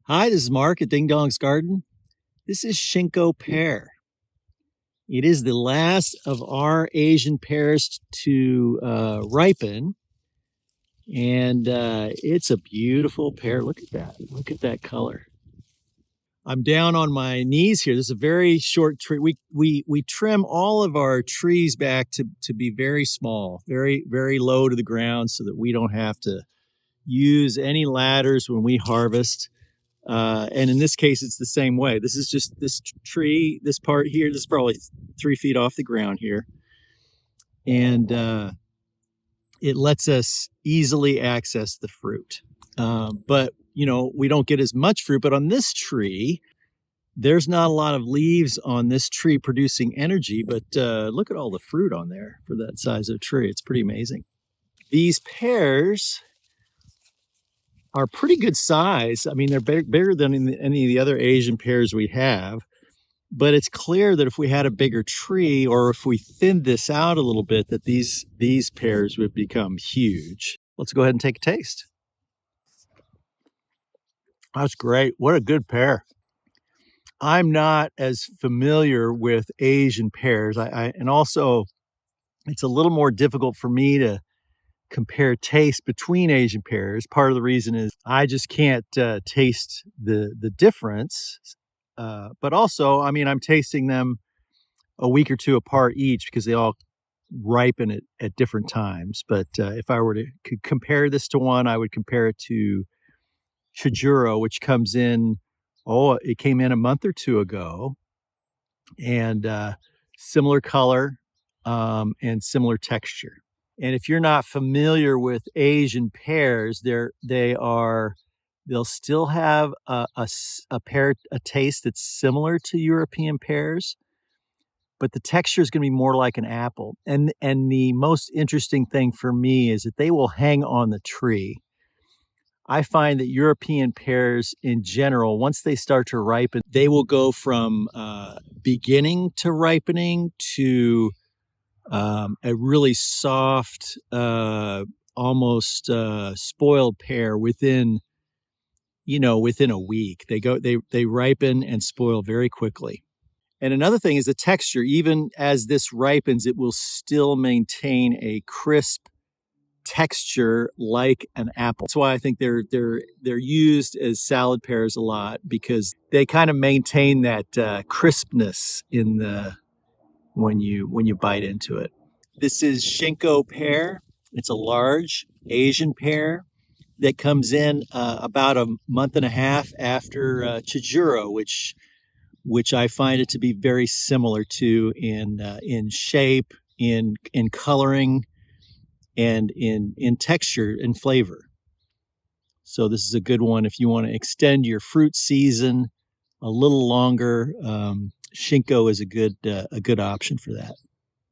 Hi, this is Mark at Dingdong's Garden. This is Shinko pear. It is the last of our Asian pears to ripen, and it's a beautiful pear. Look at that. Look at that color. I'm down on my knees here. This is a very short tree. We trim all of our trees back to be very small, very low to the ground, so that we don't have to use any ladders when we harvest. And in this case, it's the same way. This is just this tree, this part here, this is probably 3 feet off the ground here. And it lets us easily access the fruit. But, you know, we don't get as much fruit. But on this tree, there's not a lot of leaves on this tree producing energy. But look at all the fruit on there for that size of tree. It's pretty amazing. These pears are pretty good size. I mean, they're bigger than any of the other Asian pears we have, but it's clear that if we had a bigger tree or if we thinned this out a little bit, that these pears would become huge. Let's go ahead and take a taste. That's great. What a good pear. I'm not as familiar with Asian pears. And also it's a little more difficult for me to compare taste between Asian pears. Part of the reason is I just can't taste the difference. But also, I mean, I'm tasting them a week or two apart each because they all ripen at different times. But if I were to compare this to one, I would compare it to Chojuro, which comes in, it came in a month or two ago. And similar color and similar texture. And if you're not familiar with Asian pears, they'll still have a taste that's similar to European pears, but the texture is going to be more like an apple. And the most interesting thing for me is that they will hang on the tree. I find that European pears in general, once they start to ripen, they will go from beginning to ripening to a really soft, almost spoiled pear within a week. They ripen and spoil very quickly. And another thing is the texture. Even as this ripens, it will still maintain a crisp texture like an apple. That's why I think they're used as salad pears a lot, because they kind of maintain that crispness in when you bite into it. This is Shinko pear. It's a large Asian pear that comes in about a month and a half after Chojuro, which I find it to be very similar to in shape, in coloring, and in texture and flavor. So this is a good one if you want to extend your fruit season a little longer. Shinko is a good option for that.